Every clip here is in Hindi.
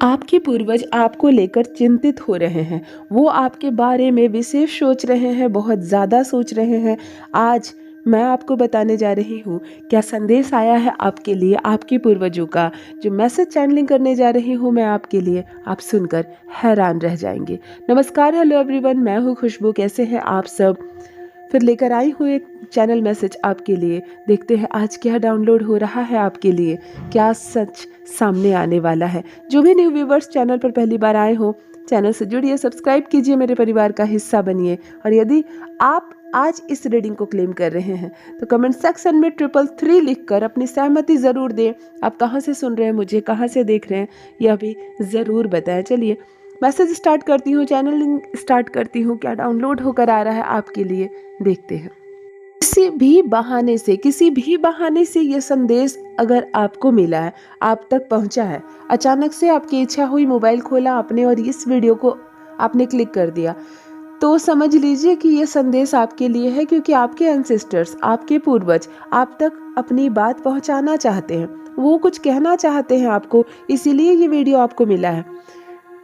आपके पूर्वज आपको लेकर चिंतित हो रहे हैं। वो आपके बारे में विशेष सोच रहे हैं, बहुत ज़्यादा सोच रहे हैं। आज मैं आपको बताने जा रही हूँ क्या संदेश आया है आपके लिए आपके पूर्वजों का। जो मैसेज चैनलिंग करने जा रही हूँ मैं आपके लिए, आप सुनकर हैरान रह जाएंगे। नमस्कार, हेलो एवरीवन, मैं हूँ खुशबू। कैसे हैं आप सब? फिर लेकर आई हूँ एक चैनल मैसेज आपके लिए। देखते हैं आज क्या डाउनलोड हो रहा है आपके लिए, क्या सच सामने आने वाला है। जो भी न्यू व्यूवर्स चैनल पर पहली बार आए हो, चैनल से जुड़िए, सब्सक्राइब कीजिए, मेरे परिवार का हिस्सा बनिए। और यदि आप आज इस रीडिंग को क्लेम कर रहे हैं तो कमेंट सेक्शन में 333 लिखकर अपनी सहमति ज़रूर दें। आप कहाँ से सुन रहे हैं मुझे, कहाँ से देख रहे हैं, यह भी ज़रूर बताएं। चलिए मैसेज स्टार्ट करती हूँ, चैनलिंग स्टार्ट करती हूँ। क्या डाउनलोड होकर आ रहा है आपके लिए, देखते हैं। किसी भी बहाने से ये संदेश अगर आपको मिला है, आप तक पहुंचा है, अचानक से आपकी इच्छा हुई, मोबाइल खोला आपने और इस वीडियो को आपने क्लिक कर दिया, तो समझ लीजिए कि ये संदेश आपके लिए है। क्योंकि आपके एंसेस्टर्स, आपके पूर्वज आप तक अपनी बात पहुंचाना चाहते हैं, वो कुछ कहना चाहते हैं आपको, इसीलिए ये वीडियो आपको मिला है।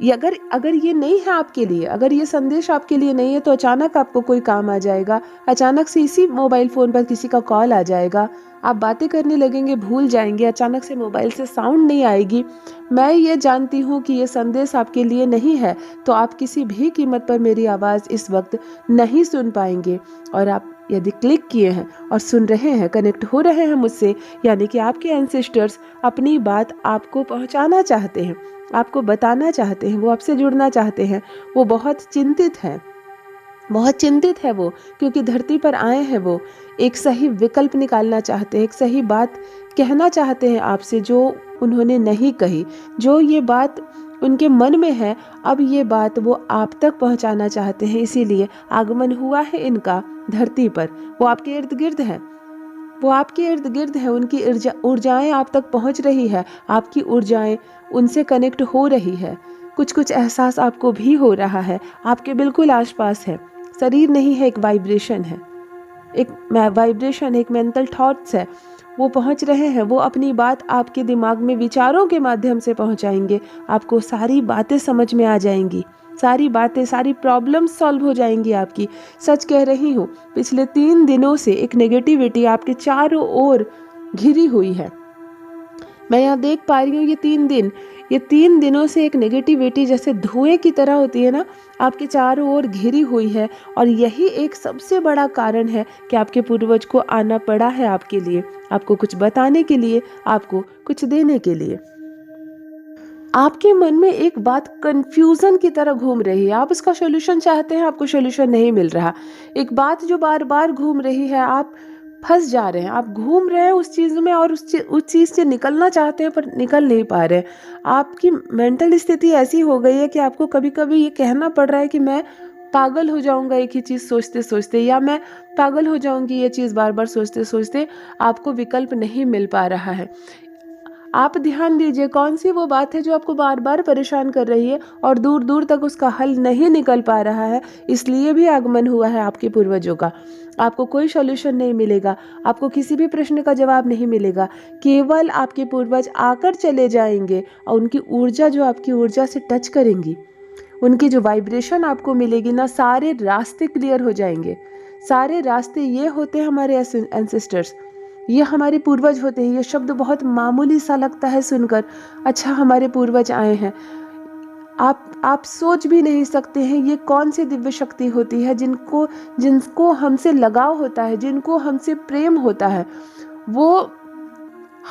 अगर अगर ये नहीं है आपके लिए, अगर ये संदेश आपके लिए नहीं है, तो अचानक आपको कोई काम आ जाएगा, अचानक से इसी मोबाइल फ़ोन पर किसी का कॉल आ जाएगा, आप बातें करने लगेंगे, भूल जाएंगे, अचानक से मोबाइल से साउंड नहीं आएगी। मैं ये जानती हूँ कि ये संदेश आपके लिए नहीं है, तो आप किसी भी कीमत पर मेरी आवाज़ इस वक्त नहीं सुन पाएंगे। और आप यदि क्लिक किए हैं और सुन रहे हैं, कनेक्ट हो रहे हैं मुझसे, यानी कि आपके एंसेस्टर्स अपनी बात आपको पहुंचाना चाहते हैं, आपको बताना चाहते हैं, वो आपसे जुड़ना चाहते हैं। वो बहुत चिंतित हैं, बहुत चिंतित है वो, क्योंकि धरती पर आए हैं वो एक सही विकल्प निकालना चाहते हैं, एक सही बात कहना चाहते हैं आपसे, जो उन्होंने नहीं कही, जो ये बात उनके मन में है, अब ये बात वो आप तक पहुंचाना चाहते हैं। इसीलिए आगमन हुआ है इनका धरती पर। वो आपके इर्द गिर्द है, वो आपके इर्द गिर्द है, उनकी ऊर्जाएं आप तक पहुंच रही है, आपकी ऊर्जाएं उनसे कनेक्ट हो रही है। कुछ कुछ एहसास आपको भी हो रहा है, आपके बिल्कुल आसपास है। शरीर नहीं है, एक वाइब्रेशन है, एक वाइब्रेशन, एक मेंटल थॉट्स है। वो पहुंच रहे हैं, वो अपनी बात आपके दिमाग में विचारों के माध्यम से पहुंचाएंगे। आपको सारी बातें समझ में आ जाएंगी, सारी बातें, सारी प्रॉब्लम सॉल्व हो जाएंगी आपकी। सच कह रही हूँ, पिछले 3 दिनों से एक नेगेटिविटी आपके चारों ओर घिरी हुई है। मैं यहाँ देख पा रही हूँ ये 3 दिनों से एक नेगेटिविटी जैसे धुएं की तरह होती है ना, आपके चारों ओर घिरी हुई है। और यही एक सबसे बड़ा कारण है कि आपके पूर्वज को आना पड़ा है आपके लिए, आपको कुछ बताने के लिए, आपको कुछ देने के लिए। आपके मन में एक बात कंफ्यूजन की तरह घूम रही है, आप उसका सॉल्यूशन चाहते हैं, आपको सॉल्यूशन नहीं मिल रहा। एक बात जो बार बार घूम रही है, आप फंस जा रहे हैं, आप घूम रहे हैं उस चीज़ में और उस चीज़ से निकलना चाहते हैं पर निकल नहीं पा रहे हैं। आपकी मेंटल स्थिति ऐसी हो गई है कि आपको कभी कभी ये कहना पड़ रहा है कि मैं पागल हो जाऊंगा एक ही चीज़ सोचते सोचते, या मैं पागल हो जाऊंगी ये चीज़ बार बार सोचते सोचते। आपको विकल्प नहीं मिल पा रहा है। आप ध्यान दीजिए, कौन सी वो बात है जो आपको बार बार परेशान कर रही है और दूर दूर तक उसका हल नहीं निकल पा रहा है। इसलिए भी आगमन हुआ है आपके पूर्वजों का। आपको कोई सॉल्यूशन नहीं मिलेगा, आपको किसी भी प्रश्न का जवाब नहीं मिलेगा, केवल आपके पूर्वज आकर चले जाएंगे और उनकी ऊर्जा जो आपकी ऊर्जा से टच करेंगी, उनकी जो वाइब्रेशन आपको मिलेगी ना, सारे रास्ते क्लियर हो जाएंगे। सारे रास्ते ये होते हैं हमारे एंसेस्टर्स, ये हमारे पूर्वज होते हैं। ये शब्द बहुत मामूली सा लगता है सुनकर, अच्छा हमारे पूर्वज आए हैं। आप सोच भी नहीं सकते हैं ये कौन सी दिव्य शक्ति होती है जिनको हमसे लगाव होता है, जिनको हमसे प्रेम होता है। वो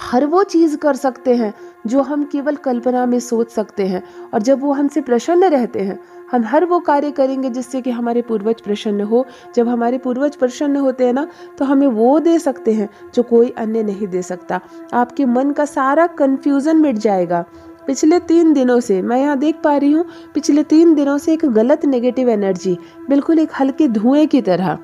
हर वो चीज़ कर सकते हैं जो हम केवल कल्पना में सोच सकते हैं। और जब वो हमसे प्रसन्न रहते हैं, हम हर वो कार्य करेंगे जिससे कि हमारे पूर्वज प्रसन्न हो। जब हमारे पूर्वज प्रसन्न होते हैं ना, तो हमें वो दे सकते हैं जो कोई अन्य नहीं दे सकता। आपके मन का सारा कन्फ्यूज़न मिट जाएगा। पिछले 3 दिनों से मैं यहाँ देख पा रही हूँ, पिछले 3 दिनों से एक गलत नेगेटिव एनर्जी, बिल्कुल एक हल्के धुएं की तरह।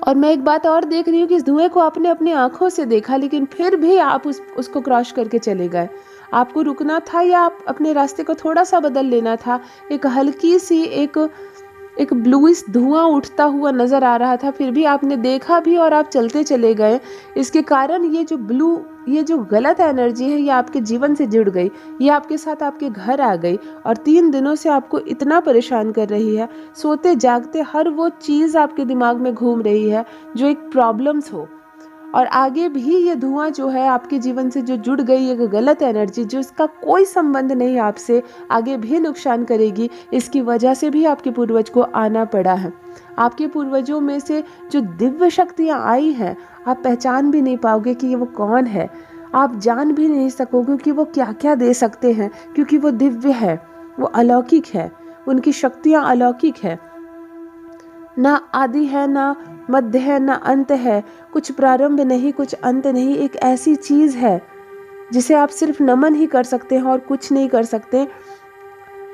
और मैं एक बात और देख रही हूँ कि इस धुएं को आपने अपनी आंखों से देखा, लेकिन फिर भी आप उसको क्रॉस करके चले गए। आपको रुकना था या आप अपने रास्ते को थोड़ा सा बदल लेना था। एक हल्की सी एक एक ब्लूइश धुआं उठता हुआ नजर आ रहा था, फिर भी आपने देखा भी और आप चलते चले गए। इसके कारण ये जो गलत एनर्जी है ये आपके जीवन से जुड़ गई, ये आपके साथ आपके घर आ गई और 3 दिनों से आपको इतना परेशान कर रही है। सोते जागते हर वो चीज़ आपके दिमाग में घूम रही है जो एक प्रॉब्लम्स हो। और आगे भी ये धुआं जो है आपके जीवन से जो जुड़ गई, एक गलत एनर्जी जो इसका कोई संबंध नहीं आपसे, आगे भी नुकसान करेगी। इसकी वजह से भी आपके पूर्वज को आना पड़ा है। आपके पूर्वजों में से जो दिव्य शक्तियाँ आई हैं, आप पहचान भी नहीं पाओगे कि ये वो कौन है। आप जान भी नहीं सकोगे कि वो क्या क्या दे सकते हैं, क्योंकि वो दिव्य है, वो अलौकिक है, उनकी शक्तियाँ अलौकिक है। ना आदि है, ना मध्य है, ना अंत है, कुछ प्रारंभ नहीं, कुछ अंत नहीं। एक ऐसी चीज है जिसे आप सिर्फ नमन ही कर सकते हैं और कुछ नहीं कर सकते।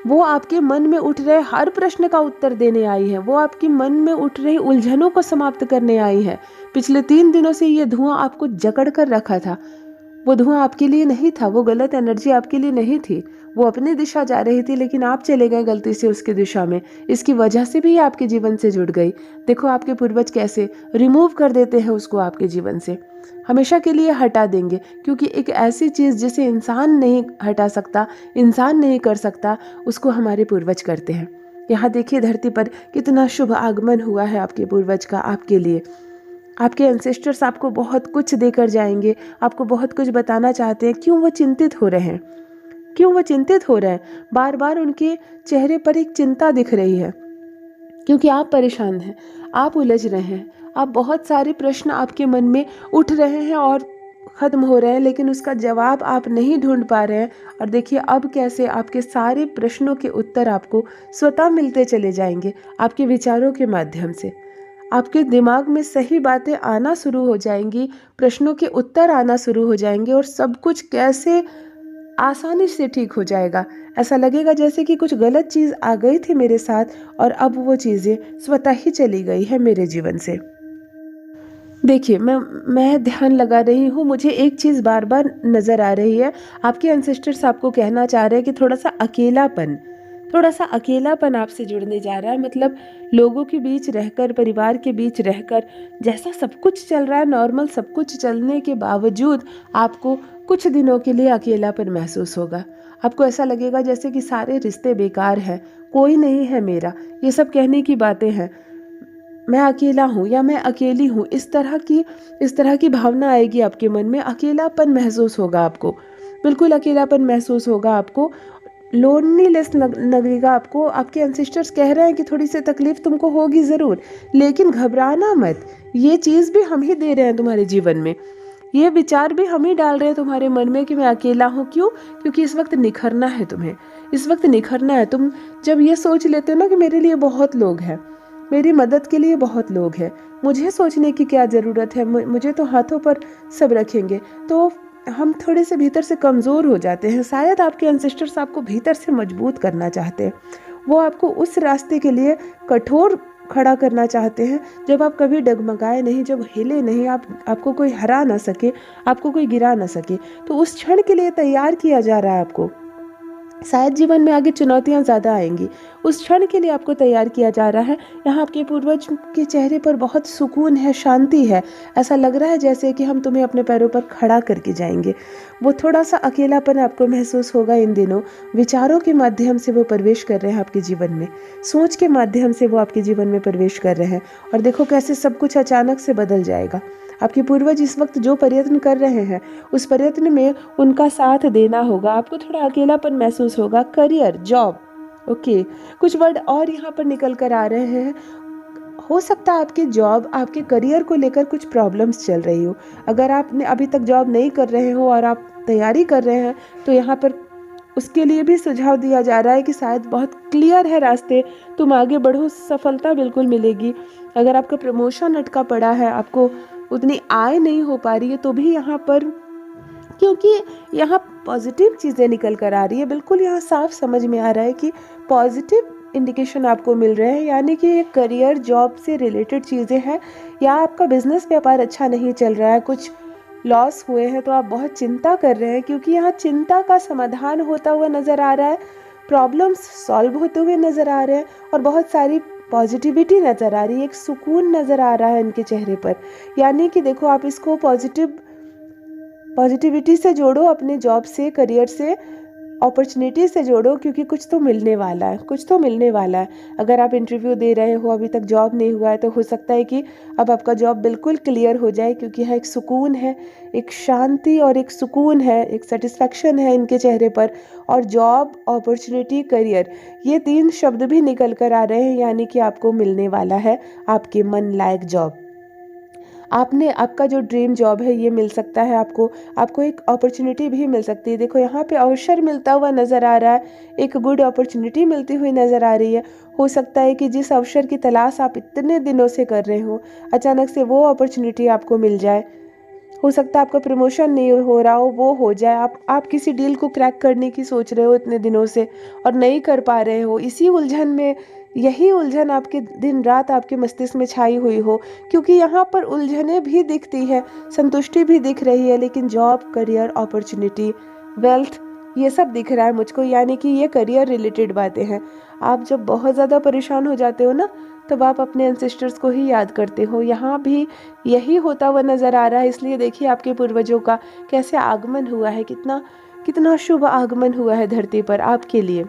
वो आपके मन में उठ रहे हर प्रश्न का उत्तर देने आई है, वो आपके मन में उठ रही उलझनों को समाप्त करने आई है। पिछले 3 दिनों से ये धुआं आपको जकड़ कर रखा था। वो धुआं आपके लिए नहीं था, वो गलत एनर्जी आपके लिए नहीं थी। वो अपनी दिशा जा रही थी, लेकिन आप चले गए गलती से उसकी दिशा में। इसकी वजह से भी आपके जीवन से जुड़ गई। देखो आपके पूर्वज कैसे रिमूव कर देते हैं उसको आपके जीवन से, हमेशा के लिए हटा देंगे। क्योंकि एक ऐसी चीज़ जिसे इंसान नहीं हटा सकता, इंसान नहीं कर सकता, उसको हमारे पूर्वज करते हैं। यहाँ देखिए धरती पर कितना शुभ आगमन हुआ है आपके पूर्वज का आपके लिए। आपके एंसेस्टर्स आपको बहुत कुछ देकर जाएंगे, आपको बहुत कुछ बताना चाहते हैं। क्यों वो चिंतित हो रहे हैं, क्यों वो चिंतित हो रहे हैं? बार बार उनके चेहरे पर एक चिंता दिख रही है, क्योंकि आप परेशान हैं, आप उलझ रहे हैं, आप बहुत सारे प्रश्न आपके मन में उठ रहे हैं और खत्म हो रहे हैं, लेकिन उसका जवाब आप नहीं ढूंढ पा रहे हैं। और देखिए अब कैसे आपके सारे प्रश्नों के उत्तर आपको स्वतः मिलते चले जाएंगे, आपके विचारों के माध्यम से। आपके दिमाग में सही बातें आना शुरू हो जाएंगी, प्रश्नों के उत्तर आना शुरू हो जाएंगे और सब कुछ कैसे आसानी से ठीक हो जाएगा। ऐसा लगेगा जैसे कि कुछ गलत चीज़ आ गई थी मेरे साथ और अब वो चीज़ें स्वतः ही चली गई है मेरे जीवन से। देखिए मैं ध्यान लगा रही हूँ, मुझे एक चीज़ बार बार नज़र आ रही है। आपके एंसेस्टर्स आपको कहना चाह रहे हैं कि थोड़ा सा अकेलापन आपसे जुड़ने जा रहा है। मतलब लोगों के बीच रहकर, परिवार के बीच रहकर, जैसा सब कुछ चल रहा है नॉर्मल, सब कुछ चलने के बावजूद आपको कुछ दिनों के लिए अकेलापन महसूस होगा। आपको ऐसा लगेगा जैसे कि सारे रिश्ते बेकार हैं, कोई नहीं है मेरा, ये सब कहने की बातें हैं, मैं अकेला हूँ या मैं अकेली हूँ। इस तरह की भावना आएगी आपके मन में, अकेलापन महसूस होगा आपको, बिल्कुल अकेलापन महसूस होगा आपको, लोनलीनेस लगेगा आपको। आपके एंसेस्टर्स कह रहे हैं कि थोड़ी सी तकलीफ तुमको होगी ज़रूर, लेकिन घबराना मत, ये चीज़ भी हम ही दे रहे हैं तुम्हारे जीवन में, ये विचार भी हम ही डाल रहे हैं तुम्हारे मन में कि मैं अकेला हूँ। क्यों? क्योंकि इस वक्त निखरना है तुम्हें, इस वक्त निखरना है। तुम जब ये सोच लेते हो ना कि मेरे लिए बहुत लोग हैं, मेरी मदद के लिए बहुत लोग हैं, मुझे सोचने की क्या ज़रूरत है, मुझे तो हाथों पर सब रखेंगे, तो हम थोड़े से भीतर से कमज़ोर हो जाते हैं। शायद आपके एंसेस्टर्स आपको भीतर से मजबूत करना चाहते हैं, वो आपको उस रास्ते के लिए कठोर खड़ा करना चाहते हैं जब आप कभी डगमगाए नहीं, जब हिले नहीं, आपको कोई हरा ना सके, आपको कोई गिरा ना सके। तो उस क्षण के लिए तैयार किया जा रहा है आपको। शायद जीवन में आगे चुनौतियां ज़्यादा आएंगी, उस क्षण के लिए आपको तैयार किया जा रहा है। यहाँ आपके पूर्वज के चेहरे पर बहुत सुकून है, शांति है, ऐसा लग रहा है जैसे कि हम तुम्हें अपने पैरों पर खड़ा करके जाएंगे। वो थोड़ा सा अकेलापन आपको महसूस होगा इन दिनों, विचारों के माध्यम से वो प्रवेश कर रहे हैं आपके जीवन में, सोच के माध्यम से वो आपके जीवन में प्रवेश कर रहे हैं। और देखो कैसे सब कुछ अचानक से बदल जाएगा। आपके पूर्वज इस वक्त जो प्रयत्न कर रहे हैं, उस प्रयत्न में उनका साथ देना होगा। आपको थोड़ा अकेलापन महसूस होगा। करियर, जॉब, ओके, कुछ वर्ड और यहाँ पर निकल कर आ रहे हैं। हो सकता है आपकी जॉब, आपके करियर को लेकर कुछ प्रॉब्लम्स चल रही हो। अगर आपने अभी तक जॉब नहीं कर रहे हो और आप तैयारी कर रहे हैं, तो यहाँ पर उसके लिए भी सुझाव दिया जा रहा है कि शायद बहुत क्लियर है रास्ते, तुम आगे बढ़ो, सफलता बिल्कुल मिलेगी। अगर आपका प्रमोशन अटका पड़ा है, आपको उतनी आय नहीं हो पा रही है, तो भी यहाँ पर, क्योंकि यहाँ पॉजिटिव चीज़ें निकल कर आ रही है, बिल्कुल यहाँ साफ समझ में आ रहा है कि पॉजिटिव इंडिकेशन आपको मिल रहे हैं, यानी कि ये करियर, जॉब से रिलेटेड चीज़ें हैं, या आपका बिजनेस व्यापार अच्छा नहीं चल रहा है, कुछ लॉस हुए हैं तो आप बहुत चिंता कर रहे हैं, क्योंकि यहाँ चिंता का समाधान होता हुआ नज़र आ रहा है, प्रॉब्लम्स सॉल्व होते हुए नज़र आ रहे हैं और बहुत सारी पॉजिटिविटी नज़र आ रही है, एक सुकून नज़र आ रहा है इनके चेहरे पर। यानी कि देखो, आप इसको पॉजिटिविटी से जोड़ो, अपने जॉब से, करियर से, अपॉर्चुनिटी से जोड़ो, क्योंकि कुछ तो मिलने वाला है, कुछ तो मिलने वाला है। अगर आप इंटरव्यू दे रहे हो, अभी तक जॉब नहीं हुआ है, तो हो सकता है कि अब आपका जॉब बिल्कुल क्लियर हो जाए, क्योंकि यहाँ एक सुकून है, एक शांति और एक सुकून है, एक सेटिस्फैक्शन है इनके चेहरे पर। और जॉब, अपॉर्चुनिटी, करियर, ये 3 शब्द भी निकल कर आ रहे हैं, यानी कि आपको मिलने वाला है आपके मन लायक जॉब। आपका जो ड्रीम जॉब है ये मिल सकता है आपको एक अपॉर्चुनिटी भी मिल सकती है। देखो, यहाँ पे अवसर मिलता हुआ नज़र आ रहा है, एक गुड अपॉर्चुनिटी मिलती हुई नज़र आ रही है। हो सकता है कि जिस अवसर की तलाश आप इतने दिनों से कर रहे हो, अचानक से वो अपॉर्चुनिटी आपको मिल जाए। हो सकता है आपका प्रमोशन नहीं हो रहा हो, वो हो जाए। आप किसी डील को क्रैक करने की सोच रहे हो इतने दिनों से और नहीं कर पा रहे हो, इसी उलझन में, यही उलझन आपके दिन रात आपके मस्तिष्क में छाई हुई हो, क्योंकि यहाँ पर उलझनें भी दिखती है, संतुष्टि भी दिख रही है, लेकिन जॉब, करियर, अपॉर्चुनिटी, वेल्थ, ये सब दिख रहा है मुझको। यानी कि ये करियर रिलेटेड बातें हैं। आप जब बहुत ज़्यादा परेशान हो जाते हो ना, तब आप अपने एंसेस्टर्स को ही याद करते हो। यहाँ भी यही होता हुआ नज़र आ रहा है। इसलिए देखिए, आपके पूर्वजों का कैसे आगमन हुआ है, कितना कितना शुभ आगमन हुआ है धरती पर आपके लिए।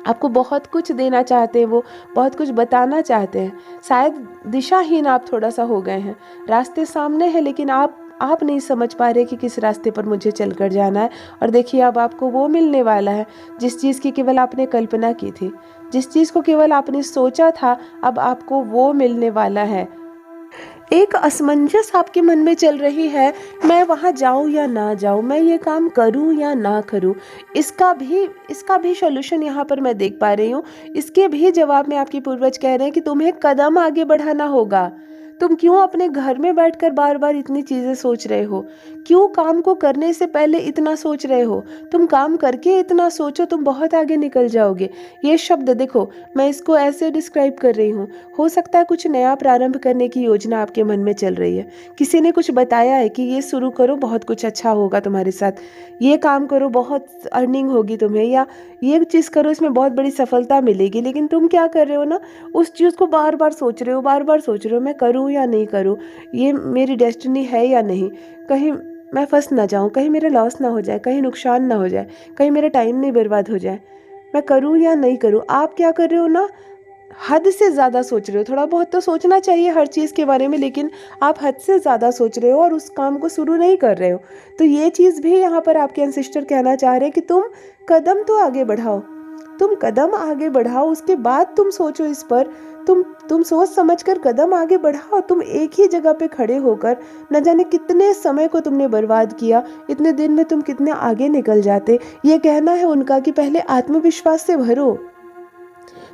आपको बहुत कुछ देना चाहते हैं, वो बहुत कुछ बताना चाहते हैं। शायद दिशाहीन आप थोड़ा सा हो गए हैं, रास्ते सामने हैं, लेकिन आप नहीं समझ पा रहे कि किस रास्ते पर मुझे चलकर जाना है। और देखिए, अब आपको वो मिलने वाला है जिस चीज़ की केवल आपने कल्पना की थी, जिस चीज़ को केवल आपने सोचा था, अब आपको वो मिलने वाला है। एक असमंजस आपके मन में चल रही है, मैं वहाँ जाऊँ या ना जाऊँ, मैं ये काम करूँ या ना करूँ। इसका भी सॉल्यूशन यहाँ पर मैं देख पा रही हूँ। इसके भी जवाब में आपके पूर्वज कह रहे हैं कि तुम्हें कदम आगे बढ़ाना होगा। तुम क्यों अपने घर में बैठकर बार बार इतनी चीज़ें सोच रहे हो? क्यों काम को करने से पहले इतना सोच रहे हो? तुम काम करके इतना सोचो, तुम बहुत आगे निकल जाओगे। ये शब्द देखो, मैं इसको ऐसे डिस्क्राइब कर रही हूँ। हो सकता है कुछ नया प्रारंभ करने की योजना आपके मन में चल रही है। किसी ने कुछ बताया है कि ये शुरू करो, बहुत कुछ अच्छा होगा तुम्हारे साथ, ये काम करो, बहुत अर्निंग होगी तुम्हें, या ये चीज़ करो, इसमें बहुत बड़ी सफलता मिलेगी। लेकिन तुम क्या कर रहे हो ना, उस चीज़ को बार बार सोच रहे हो, बार बार सोच रहे हो, मैं करूँ या नहीं करूँ, ये मेरी डेस्टिनी है या नहीं, कहीं मैं फंस ना जाऊँ, कहीं मेरा लॉस ना हो जाए, कहीं नुकसान ना हो जाए, कहीं मेरा टाइम नहीं बर्बाद हो जाए, मैं करूँ या नहीं करूँ। आप क्या कर रहे हो ना, हद से ज़्यादा सोच रहे हो। थोड़ा बहुत तो सोचना चाहिए हर चीज़ के बारे में, लेकिन आप हद से ज़्यादा सोच रहे हो और उस काम को शुरू नहीं कर रहे हो। तो ये चीज़ भी यहाँ पर आपके एंसेस्टर कहना चाह रहे हैं कि तुम कदम तो आगे बढ़ाओ, तुम कदम आगे बढ़ाओ, उसके बाद तुम सोचो इस पर। तुम सोच समझ कर कदम आगे बढ़ाओ। तुम एक ही जगह पे खड़े होकर न जाने कितने समय को तुमने बर्बाद किया, इतने दिन में तुम कितने आगे निकल जाते। ये कहना है उनका कि पहले आत्मविश्वास से भरो,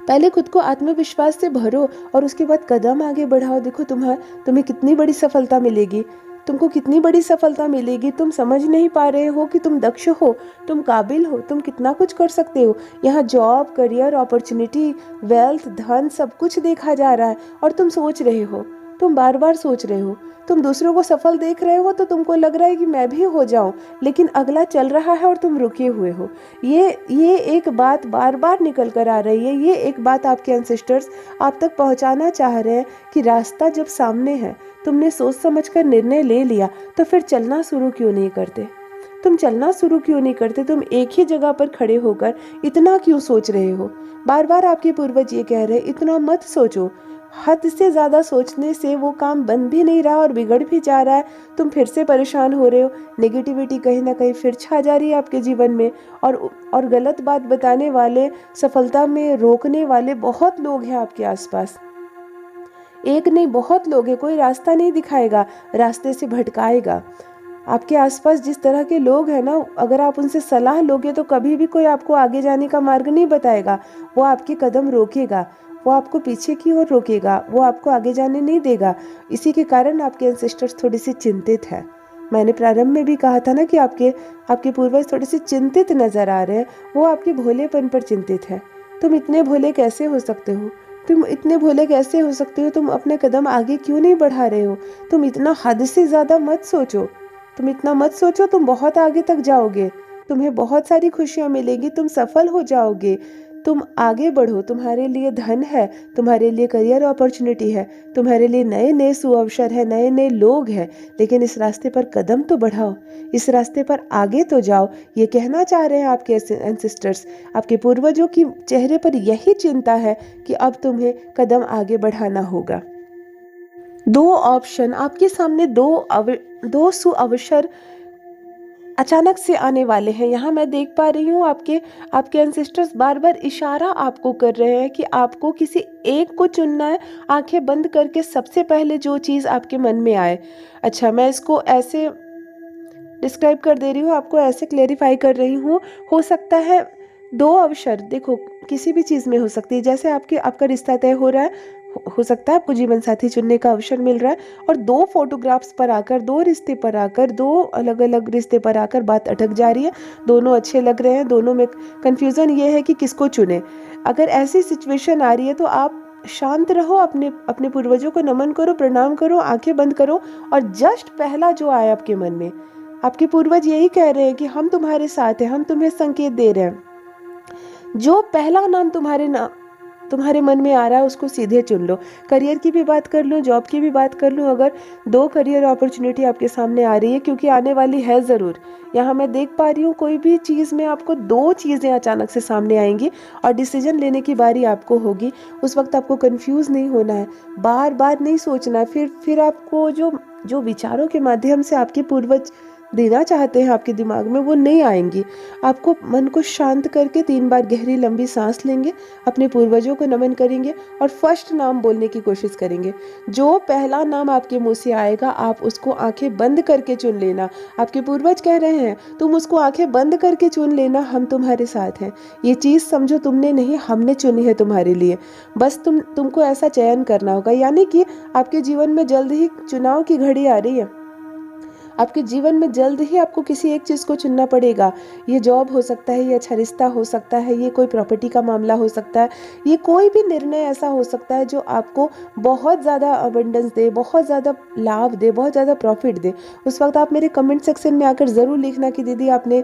पहले खुद को आत्मविश्वास से भरो और उसके बाद कदम आगे बढ़ाओ। देखो तुम्हें कितनी बड़ी सफलता मिलेगी, तुमको कितनी बड़ी सफलता मिलेगी। तुम समझ नहीं पा रहे हो कि तुम दक्ष हो, तुम काबिल हो, तुम कितना कुछ कर सकते हो। यहाँ जॉब, करियर, अपॉर्चुनिटी, वेल्थ, धन, सब कुछ देखा जा रहा है और तुम सोच रहे हो, तुम बार बार सोच रहे हो। तुम दूसरों को सफल देख रहे हो तो तुमको लग रहा है कि मैं भी हो जाऊं, लेकिन अगला चल रहा है और तुम रुके हुए हो। ये एक बात बार बार निकल कर आ रही है। ये एक बात आपके एंसेस्टर्स आप तक पहुंचाना चाह रहे हैं कि रास्ता जब सामने है, तुमने सोच समझ कर निर्णय ले लिया, तो फिर चलना शुरू क्यों नहीं करते? तुम चलना शुरू क्यों नहीं करते? तुम एक ही जगह पर खड़े होकर इतना क्यों सोच रहे हो? बार बार आपके पूर्वज ये कह रहे, इतना मत सोचो। हद से ज़्यादा सोचने से वो काम बन भी नहीं रहा और बिगड़ भी जा रहा है। तुम फिर से परेशान हो रहे हो, नेगेटिविटी कहीं ना कहीं फिर छा जा रही है आपके जीवन में। और गलत बात बताने वाले, सफलता में रोकने वाले बहुत लोग हैं आपके आसपास। एक नहीं, बहुत लोग हैं। कोई रास्ता नहीं दिखाएगा, रास्ते से भटकाएगा। आपके आसपास जिस तरह के लोग हैं ना, अगर आप उनसे सलाह लोगे तो कभी भी कोई आपको आगे जाने का मार्ग नहीं बताएगा। वो आपके कदम रोकेगा, वो आपको पीछे की ओर रोकेगा, वो आपको आगे जाने नहीं देगा। इसी के कारण आपके एंसेस्टर्स थोड़ी सी चिंतित है। मैंने प्रारंभ में भी कहा था ना कि आपके पूर्वज थोड़े से चिंतित नजर आ रहे हैं। वो आपके भोलेपन पर चिंतित है। तुम इतने भोले कैसे हो सकते हो? तुम इतने भोले कैसे हो सकते हो? तुम अपने कदम आगे क्यों नहीं बढ़ा रहे हो? तुम इतना हद से ज़्यादा मत सोचो, तुम इतना मत सोचो। तुम बहुत आगे तक जाओगे, तुम्हें बहुत सारी खुशियाँ मिलेगी, तुम सफल हो जाओगे। तुम आगे बढ़ो, तुम्हारे लिए धन है, तुम्हारे लिए करियर अपॉर्चुनिटी है, तुम्हारे लिए नए नए सुअवसर है, नए नए लोग हैं, लेकिन इस रास्ते पर कदम तो बढ़ाओ, इस रास्ते पर आगे तो जाओ। ये कहना चाह रहे हैं आपके एंसेस्टर्स, आपके पूर्वजों की चेहरे पर यही चिंता है कि अब तुम्हें कदम आगे बढ़ाना होगा। दो ऑप्शन आपके सामने, दो सुअवसर अचानक से आने वाले हैं। यहाँ मैं देख पा रही हूँ आपके एंसेस्टर्स बार बार इशारा आपको कर रहे हैं कि आपको किसी एक को चुनना है, आंखें बंद करके सबसे पहले जो चीज़ आपके मन में आए। अच्छा, मैं इसको ऐसे डिस्क्राइब कर दे रही हूँ, आपको ऐसे क्लेरिफाई कर रही हूँ। हो सकता है दो अवसर, देखो किसी भी चीज़ में हो सकती है, जैसे आपका रिश्ता तय हो रहा है, हो सकता है आपको जीवन साथी चुनने का अवसर मिल रहा है, और दो फोटोग्राफ्स पर आकर, दो रिश्ते पर आकर, दो अलग अलग रिश्ते पर आकर बात अटक जा रही है। दोनों अच्छे लग रहे हैं, दोनों में कंफ्यूजन ये है कि किसको चुने। अगर ऐसी सिचुएशन आ रही है तो आप शांत रहो, अपने पूर्वजों को नमन करो, प्रणाम करो, आंखें बंद करो, और जस्ट पहला जो आए आपके मन में, आपके पूर्वज यही कह रहे हैं कि हम तुम्हारे साथ हैं, हम तुम्हें संकेत दे रहे हैं। जो पहला नाम तुम्हारे मन में आ रहा है उसको सीधे चुन लो। करियर की भी बात कर लूँ, जॉब की भी बात कर लूँ, अगर दो करियर अपॉर्चुनिटी आपके सामने आ रही है, क्योंकि आने वाली है ज़रूर। यहाँ मैं देख पा रही हूँ कोई भी चीज़ में आपको दो चीज़ें अचानक से सामने आएंगी और डिसीजन लेने की बारी आपको होगी। उस वक्त आपको कंफ्यूज नहीं होना है, बार बार नहीं सोचना है। फिर आपको जो विचारों के माध्यम से आपके पूर्वज देना चाहते हैं आपके दिमाग में, वो नहीं आएंगी। आपको मन को शांत करके 3 बार गहरी लंबी सांस लेंगे, अपने पूर्वजों को नमन करेंगे और फर्स्ट नाम बोलने की कोशिश करेंगे। जो पहला नाम आपके मुंह से आएगा आप उसको आंखें बंद करके चुन लेना। आपके पूर्वज कह रहे हैं तुम उसको आंखें बंद करके चुन लेना, हम तुम्हारे साथ हैं। ये चीज़ समझो तुमने नहीं, हमने चुनी है तुम्हारे लिए। बस तुमको ऐसा चयन करना होगा। यानी कि आपके जीवन में जल्द ही चुनाव की घड़ी आ रही है। आपके जीवन में जल्द ही आपको किसी एक चीज़ को चुनना पड़ेगा। ये जॉब हो सकता है, ये अच्छा रिश्ता हो सकता है, ये कोई प्रॉपर्टी का मामला हो सकता है, ये कोई भी निर्णय ऐसा हो सकता है जो आपको बहुत ज़्यादा अबंडेंस दे, बहुत ज़्यादा लाभ दे, बहुत ज़्यादा प्रॉफिट दे। उस वक्त आप मेरे कमेंट सेक्शन में आकर ज़रूर लिखना कि दीदी आपने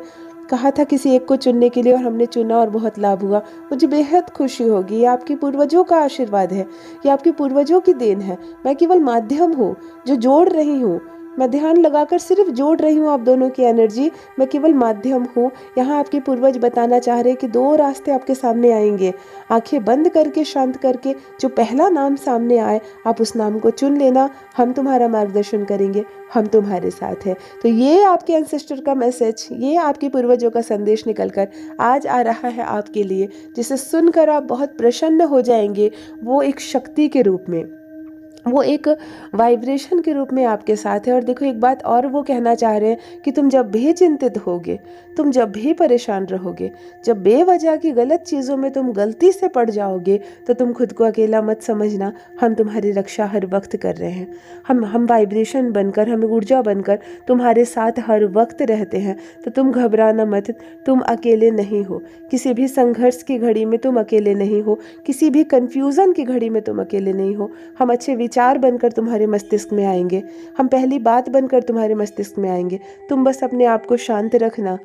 कहा था किसी एक को चुनने के लिए और हमने चुना और बहुत लाभ हुआ। मुझे बेहद खुशी होगी। ये आपके पूर्वजों का आशीर्वाद है, ये आपके पूर्वजों की देन है। मैं केवल माध्यम हूँ जो जोड़ रही हूँ, मैं ध्यान लगाकर सिर्फ जोड़ रही हूँ आप दोनों की एनर्जी। मैं केवल माध्यम हूँ। यहाँ आपके पूर्वज बताना चाह रहे हैं कि दो रास्ते आपके सामने आएंगे। आंखें बंद करके, शांत करके, जो पहला नाम सामने आए आप उस नाम को चुन लेना। हम तुम्हारा मार्गदर्शन करेंगे, हम तुम्हारे साथ हैं। तो ये आपके एंसेस्टर का मैसेज, ये आपके पूर्वजों का संदेश निकलकर आज आ रहा है आपके लिए, जिसे सुनकर आप बहुत प्रसन्न हो जाएंगे। वो एक शक्ति के रूप में, वो एक वाइब्रेशन के रूप में आपके साथ है। और देखो एक बात और वो कहना चाह रहे हैं कि तुम जब भी चिंतित होगे, तुम जब भी परेशान रहोगे, जब बेवजह की गलत चीज़ों में तुम गलती से पड़ जाओगे, तो तुम खुद को अकेला मत समझना। हम तुम्हारी रक्षा हर वक्त कर रहे हैं। हम वाइब्रेशन बनकर, हम ऊर्जा बनकर तुम्हारे साथ हर वक्त रहते हैं। तो तुम घबराना मत, तुम अकेले नहीं हो। किसी भी संघर्ष की घड़ी में तुम अकेले नहीं हो, किसी भी कन्फ्यूज़न की घड़ी में तुम अकेले नहीं हो। हम अच्छे विचार बनकर तुम्हारे मस्तिष्क में आएंगे, हम पहली बात बनकर तुम्हारे मस्तिष्क में आएंगे। तुम बस अपने आप को शांत रखना,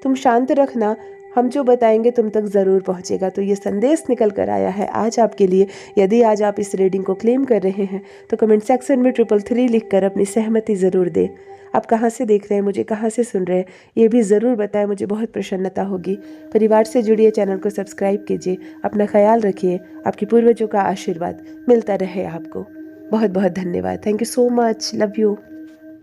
तुम शांत रखना, हम जो बताएंगे तुम तक ज़रूर पहुंचेगा। तो ये संदेश निकल कर आया है आज आपके लिए। यदि आज आप इस रीडिंग को क्लेम कर रहे हैं तो कमेंट सेक्शन में 333 लिखकर अपनी सहमति ज़रूर दें। आप कहाँ से देख रहे हैं, मुझे कहाँ से सुन रहे हैं, ये भी ज़रूर बताएं, मुझे बहुत प्रसन्नता होगी। परिवार से जुड़िए, चैनल को सब्सक्राइब कीजिए, अपना ख्याल रखिए। आपके पूर्वजों का आशीर्वाद मिलता रहे आपको। बहुत बहुत धन्यवाद। Thank you so much. Love you.